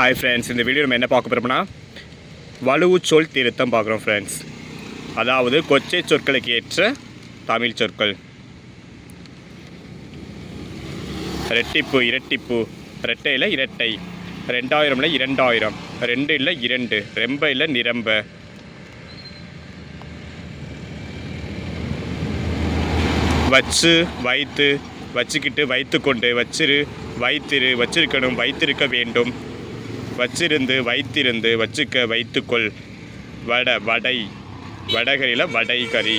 Hi friends, இந்த video நம்ம என்ன பார்க்க போகிறோம்னா வலுவுச்சொல் திருத்தம் பார்க்குறோம் ஃப்ரெண்ட்ஸ். அதாவது கொச்சை சொற்களுக்கு ஏற்ற தமிழ் சொற்கள். ரெட்டிப்பு, இரட்டிப்பு, ரெட்டை இல்லை இரட்டை, 2000 இல்லை 2000, 2 இல்லை 2, ரெம்ப இல்லை நிரம்ப, வச்சு, வைத்து, வச்சுக்கிட்டு, வைத்துக்கொண்டு, வச்சிரு, வைத்திரு, வச்சிருக்கணும், வைத்திருக்க வேண்டும், வச்சிருந்து, வைத்திருந்து, வச்சுக்க, வைத்துக்கொள், வடை, வடகரியில் வடைகறி.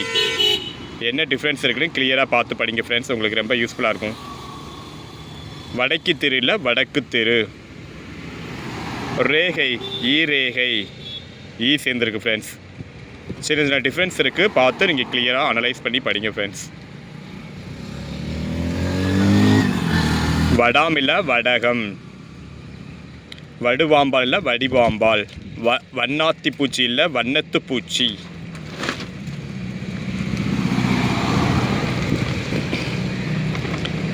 என்ன டிஃப்ரென்ஸ் இருக்குன்னு கிளியராக பார்த்து படிங்க ஃப்ரெண்ட்ஸ், உங்களுக்கு ரொம்ப யூஸ்ஃபுல்லாக இருக்கும். வடக்கு திரு இல்லை வடக்கு திரு. ரேகை, ஈரேகை, சேர்ந்துருக்கு ஃப்ரெண்ட்ஸ். சின்ன சின்ன டிஃப்ரென்ஸ் இருக்குது, பார்த்து நீங்கள் கிளியராக அனலைஸ் பண்ணி படிங்க ஃப்ரெண்ட்ஸ். வடாம் இல்லை வடகம், வடுவாம்பால் இல்லை வடிவாம்பால், வண்ணாத்தி பூச்சி இல்லை வண்ணத்து பூச்சி,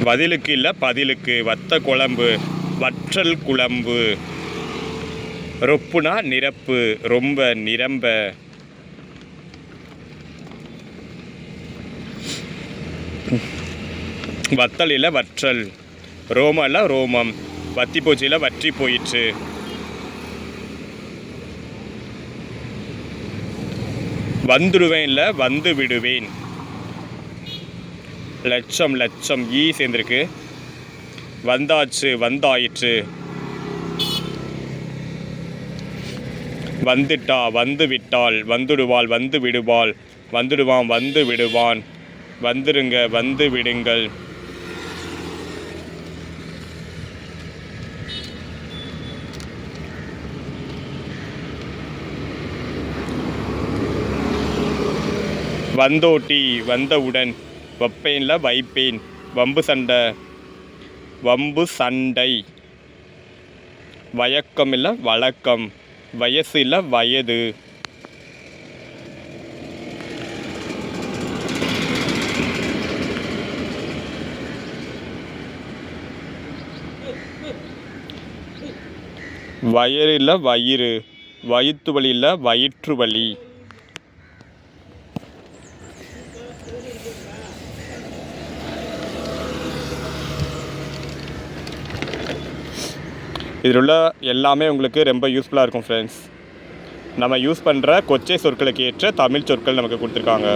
வதிலுக்கு இல்லை பதிலுக்கு, வத்த குழம்பு, வற்றல் குழம்பு, ரொப்புனா நிரப்பு, ரொம்ப நிரம்ப, வத்தல் இல்லை வற்றல், ரோமம் இல்லை ரோமம், வத்தி பூச்சியில் வற்றி போயிற்று, வந்துடுவேன் இல்லை வந்து விடுவேன், லட்சம் லட்சம், சேர்ந்துருக்கு, வந்தாச்சு வந்தாயிற்று, வந்துட்டா வந்து விட்டாள், வந்துடுவாள் வந்து விடுவாள், வந்துடுவான் வந்து விடுவான், வந்துருங்க வந்து விடுங்கள், வந்தோட்டி வந்தவுடன், வைப்பேன்ல வைப்பேன், வம்பு சண்டை, வம்பு சண்டை, வழக்கம் இல்லை வழக்கம், வயசு இல்லை வயது, வயறு இல்லை வயிறு, வயிற்று வலி இல்லை வயிற்று வலி, இதில் உள்ள எல்லாமே உங்களுக்கு ரொம்ப யூஸ்ஃபுல்லாக இருக்கும் ஃப்ரெண்ட்ஸ். நம்ம யூஸ் பண்ணுற கொச்சை சொற்களுக்கு ஏற்ற தமிழ் சொற்கள் நமக்கு கொடுத்துருக்காங்க.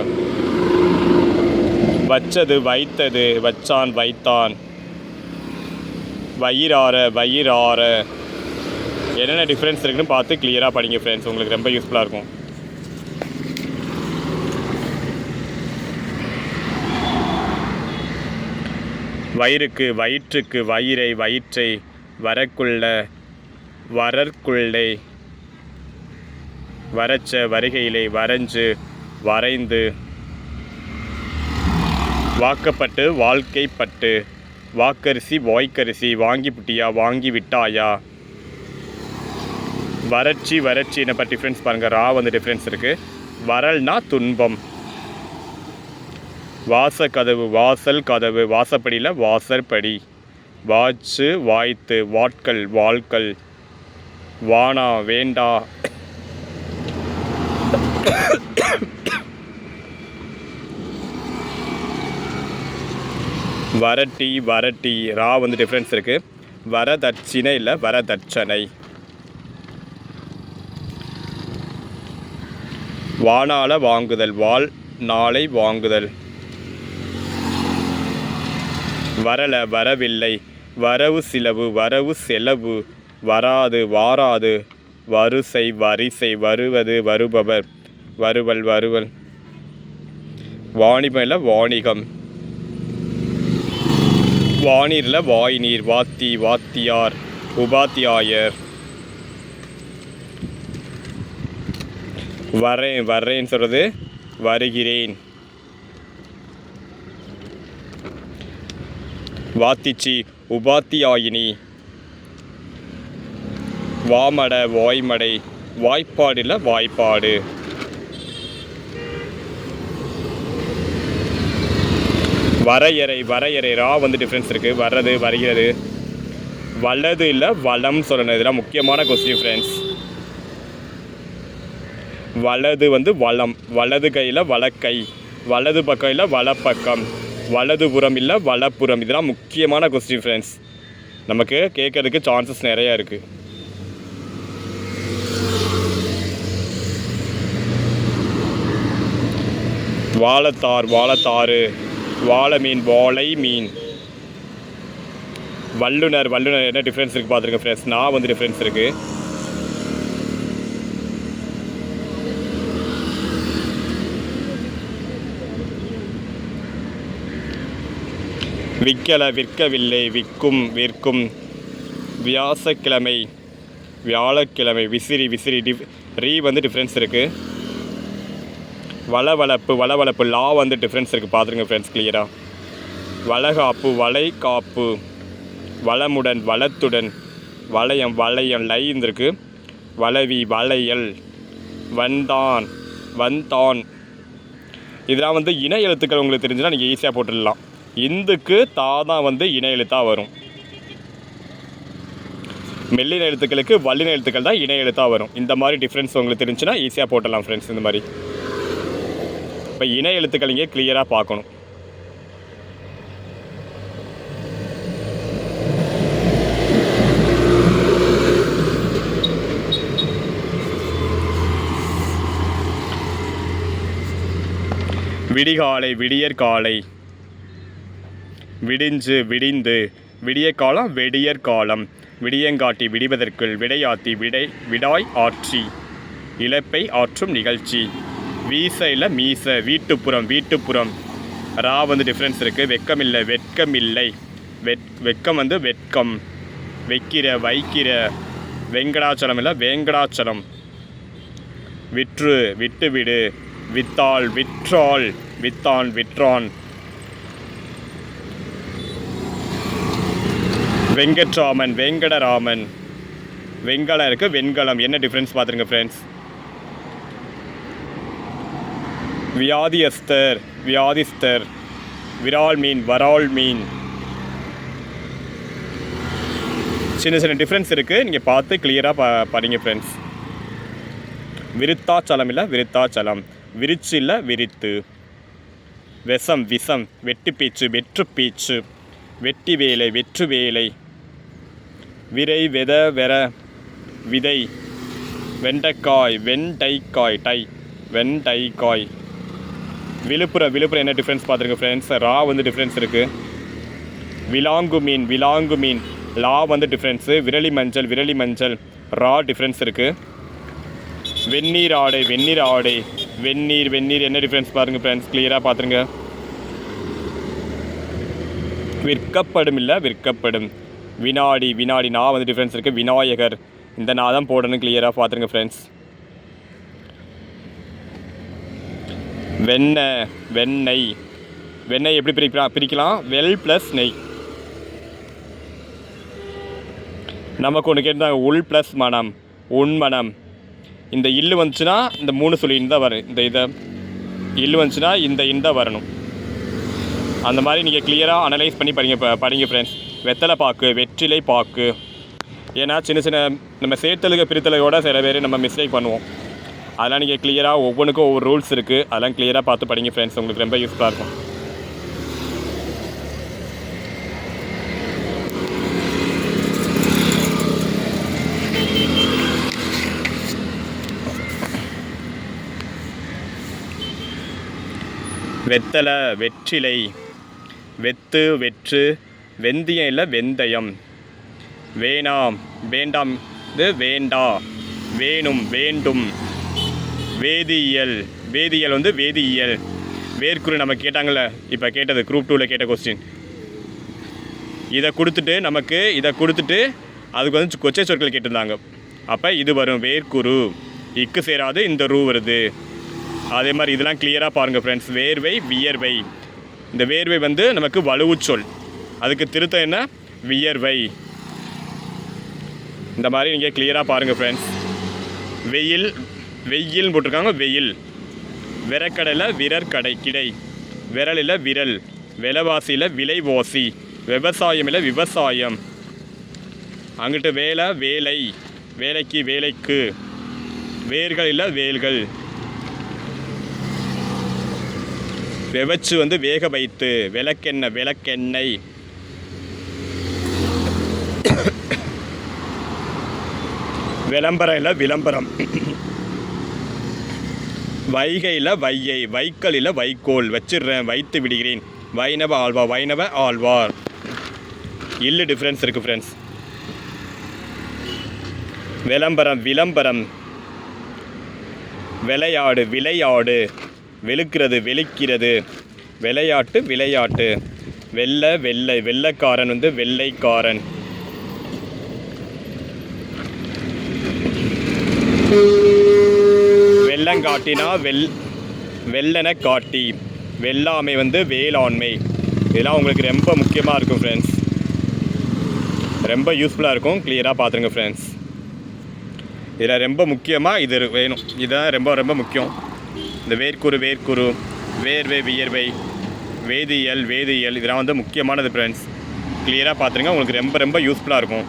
வச்சது, வைத்தது, வச்சான், வைத்தான், வயிறார, வயிறார, என்னென்ன டிஃப்ரென்ஸ் இருக்குன்னு பார்த்து கிளியராக படிங்க ஃப்ரெண்ட்ஸ், உங்களுக்கு ரொம்ப யூஸ்ஃபுல்லாக இருக்கும். வயிறுக்கு, வயிற்றுக்கு, வயிறை, வயிற்றை, வரக்குள்ள, வரற்குள்ளே, வரச்ச, வருகையிலே, வரைஞ்சு, வரைந்து, வாக்கப்பட்டு, வாழ்க்கைப்பட்டு, வாக்கரிசி, வாய்க்கரிசி, வாங்கி புட்டியா, வாங்கி விட்டாயா, வறட்சி, வறட்சி, என்ன டிஃப்ரென்ஸ் பாருங்கள், ரா வந்து டிஃப்ரென்ஸ் இருக்குது. வரல்னா துன்பம், வாசக்கதவு, வாசல் கதவு, வாசப்படியில் வாசற்படி, வாச்சு, வாய்த்து, வாட்கள், வாள்கள், வானா, வேண்டா, வரட்டி, வரட்டி, ரா வந்து டிஃப்ரென்ஸ் இருக்குது. வரதட்சிணை இல்லை வரதட்சணை, வானால வாங்குதல், வாள் நாளை வாங்குதல், வரல, வரவில்லை, வரவு சிலவு, வரவு செலவு, வராது, வாராது, வரிசை, வரிசை, வருவது, வருபவர், வருவல், வருவல், வாணிபம் வாணிகம், வானீரில் வாய்நீர், வாத்தி, வாத்தியார், உபாத்தியாயர், வரேன், வர்றேன்னு சொல்கிறது வருகிறேன், வாத்திச்சி, உபாத்தியாயினி, வாமட, வாய்மடை, வாய்ப்பாடு இல்லை வாய்ப்பாடு, வரையறை, வரையறை, ரா வந்து டிஃப்ரென்ஸ் இருக்குது. வர்றது, வருகிறது, வலது இல்லை வளம் சொல்லணும். இதெல்லாம் முக்கியமான கொஸ்டின் ஃப்ரெண்ட்ஸ். வலது வந்து வளம், வலது கையில் வலக்கை, வலது பக்கம் இல்லை வலப்பக்கம், வலது புறம் இல்லை வலப்புறம். இதெல்லாம் முக்கியமான கொஸ்டின் ஃப்ரெண்ட்ஸ். நமக்கு கேட்கறதுக்கு சான்சஸ் நிறையா இருக்குது. வாழைத்தார், வாழைத்தாறு, வாழை மீன், வாழை மீன். வல்லுனர், வல்லுனர் என்ன டிஃப்ரென்ஸ் இருக்குது பார்த்துருக்கேன் ஃப்ரெண்ட்ஸ். நான் வந்து டிஃப்ரென்ஸ் இருக்குது. விற்கலை, விற்கவில்லை, விற்கும், விற்கும். வியாழக்கிழமை, வியாழக்கிழமை. விசிறி, விசிறி. ரீ வந்து டிஃப்ரென்ஸ் இருக்குது. வளவளப்பு, வளவளப்பு. லா வந்து டிஃப்ரென்ஸ் இருக்குது பார்த்துருங்க ஃப்ரெண்ட்ஸ் கிளியராக. வளகாப்பு, வளை காப்பு. வளமுடன், வளத்துடன். வளையம், வளையம். லை இருந்திருக்கு. வளவி, வளையல். வந்தான், வந்தான். இதெல்லாம் வந்து இணை எழுத்துக்கள் உங்களுக்கு தெரிஞ்சுன்னா நீங்கள் ஈஸியாக போட்டுடலாம். இந்துக்கு தா தான் வந்து இணை எழுத்தாக வரும். மெல்லின எழுத்துக்களுக்கு வல்லின எழுத்துக்கள் தான் இணை எழுத்தாக வரும். இந்த மாதிரி டிஃப்ரென்ஸ் உங்களுக்கு தெரிஞ்சுன்னா ஈஸியாக போட்டலாம் ஃப்ரெண்ட்ஸ். இந்த மாதிரி இப்போ இணை எழுத்துக்கள் இங்கே கிளியராக பார்க்கணும். விடிகாலை, விடியற்காலை. விடிஞ்சு, விடிந்து. விடிய காலம், வெடியற் காலம். விடியங்காட்டி, விடிவதற்குள். விடையாத்தி, விடை, விடாய் ஆட்சி. இழப்பை ஆற்றும் நிகழ்ச்சி. வீச இல்லை மீச. வீட்டுப்புறம், வீட்டுப்புறம். ரா வந்து டிஃப்ரென்ஸ் இருக்குது. வெக்கம் இல்லை, வெட்கம் இல்லை. வெக்கம் வந்து வெட்கம். வைக்கிற, வைக்கிற. வெங்கடாச்சலம் இல்லை வேங்கடாச்சலம். விற்று, விட்டு விடு. வித்தாள், விற்றாள். வித்தான், விற்றான். வெங்கட்ராமன், வெங்கடராமன். வெங்கலம் இருக்குது, வெண்கலம். என்ன டிஃப்ரென்ஸ் பார்த்துருங்க ஃப்ரெண்ட்ஸ். வியாதியஸ்தர், வியாதிஸ்தர். விரால் மீன், வரால் மீன். சின்ன சின்ன டிஃப்ரென்ஸ் இருக்குது. நீங்கள் பார்த்து கிளியராக படிங்க ஃப்ரெண்ட்ஸ். விருத்தாச்சலம் இல்லை விருத்தாச்சலம். விரிச்சு இல்லை விரித்து. விஷம், விஷம். வெட்டி பீச்சு, வெற்று பீச்சு. வெட்டி வேலை, வெற்று வேலை. விரை, வெத, வெற. விதை. வெண்டைக்காய், வெண்டைக்காய். டை, வெண்டைக்காய். விழுப்புரம், விழுப்புரம். என்ன டிஃப்ரென்ஸ் பார்த்துருங்க ஃப்ரெண்ட்ஸ். ரா வந்து டிஃப்ரென்ஸ் இருக்குது. விலாங்கு மீன், விலாங்கு மீன். லா வந்து டிஃப்ரென்ஸு. விரலி மஞ்சள், விரலி மஞ்சள். ரா டிஃப்ரென்ஸ் இருக்குது. வெந்நீர் ஆடை, வெந்நீர் ஆடை. வெந்நீர், வெந்நீர். என்ன டிஃப்ரென்ஸ் பாருங்கள் ஃப்ரெண்ட்ஸ் கிளியராக பார்த்துருங்க. விற்கப்படும் இல்லை விற்கப்படும். வினாடி, வினாடி. நான் வந்து டிஃப்ரென்ஸ் இருக்குது. விநாயகர். இந்த நான் தான் போடணும் கிளியராக பார்த்துருங்க ஃப்ரெண்ட்ஸ். வெண்ணெய், வெண்ணெய். வெண்ணெய் எப்படி பிரிக்கலாம்? வெல் ப்ளஸ் நெய். நமக்கு ஒன்று கேட்டாங்க, உள் ப்ளஸ் மனம், உண்மனம். இந்த இல்லு வந்துச்சுன்னா இந்த 3 சொல்லி தான் வரும். இந்த இதை இல்லு வந்துச்சுன்னா இந்த தான் வரணும். அந்த மாதிரி நீங்கள் கிளியராக அனலைஸ் பண்ணி படிங்க ஃப்ரெண்ட்ஸ். வெத்தலை பாக்கு, வெற்றிலை பாக்கு. ஏன்னா சின்ன சின்ன நம்ம சேர்த்தலுக்கு பிரித்தலையோட சில பேர் நம்ம மிஸ்டேக் பண்ணுவோம். அதெல்லாம் நீங்கள் கிளியராக ஒவ்வொன்றுக்கும் ஒவ்வொரு ரூல்ஸ் இருக்குது. அதெல்லாம் கிளியராக பார்த்து படிங்க ஃப்ரெண்ட்ஸ். உங்களுக்கு ரொம்ப யூஸ்ஃபுல்லாக இருக்கும். வெத்தலை, வெற்றிலை. வெத்து, வெற்று. வெந்தயம் இல்லை வெந்தயம். வேணாம், வேண்டாம். இது வேண்டா. வேணும், வேண்டும். வேதியியல், வேதியியல் வந்து வேதியியல். வேர்க்குரு நம்ம கேட்டாங்கள்ல, இப்போ கேட்டது குரூப் 2ல் கேட்ட கொஸ்டின். இதை கொடுத்துட்டு நமக்கு இதை கொடுத்துட்டு அதுக்கு வந்து கொச்சை சொற்கள் கேட்டிருந்தாங்க. அப்போ இது வரும் வேர்க்குரு. இக்கு சேராது, இந்த ரூ வருது. அதே மாதிரி இதெல்லாம் கிளியராக பாருங்கள் ஃப்ரெண்ட்ஸ். வேர்வை, வியர்வை. இந்த வேர்வை வந்து நமக்கு வலுவுச்சொல். அதுக்கு திருத்தம் என்ன? வியர்வை. இந்த மாதிரி நீங்கள் கிளியராக பாருங்கள் ஃப்ரெண்ட்ஸ். வெயில், வெயில்னு போட்டிருக்காங்க. வெயில். விரக்கடையில் விரற்கடை, கிடை. விரலில் விரல். விலைவாசியில் விலைவாசி. விவசாயம் இல்லை விவசாயம். அங்கிட்டு வேலை வேலை, வேலைக்கு வேலைக்கு, வேர்கள் இல்லை வேல்கள். வெவச்சு வந்து வேக வைத்து, விளக்கெண்ணெய் விளக்கெண்ணெய். விளம்பரம் இல்லை விளம்பரம். வைகையில் வையை, வைக்கலில் வைக்கோல், வச்சிடுறேன் வைத்து விடுகிறேன். வைணவ ஆழ்வார், வைணவ ஆழ்வார். இல்லை டிஃப்ரென்ஸ் இருக்குது ஃப்ரெண்ட்ஸ். விளம்பரம் விளம்பரம். விளையாடு விளையாடு, வெளுக்கிறது வெளுக்கிறது, விளையாட்டு விளையாட்டு. வெள்ளை வெள்ளை, வெள்ளைக்காரன் வந்து வெள்ளைக்காரன். வெள்ளங்காட்டினா வெள்ளனை காட்டி, வெள்ளாமை வந்து வேளாண்மை. இதெல்லாம் உங்களுக்கு ரொம்ப முக்கியமாக இருக்கும் ஃப்ரெண்ட்ஸ், ரொம்ப யூஸ்ஃபுல்லாக இருக்கும். கிளியராக பார்த்துருங்க ஃப்ரெண்ட்ஸ். இதில் ரொம்ப முக்கியமாக இது வேணும், இதுதான் ரொம்ப ரொம்ப முக்கியம். இந்த வேர்க்குரு வேர்க்குரு, வேர்வை வியர்வை, வேதியியல் வேதியியல், இதெல்லாம் வந்து முக்கியமானது ஃப்ரெண்ட்ஸ். கிளியராக பார்த்துருங்க, உங்களுக்கு ரொம்ப ரொம்ப யூஸ்ஃபுல்லாக இருக்கும்.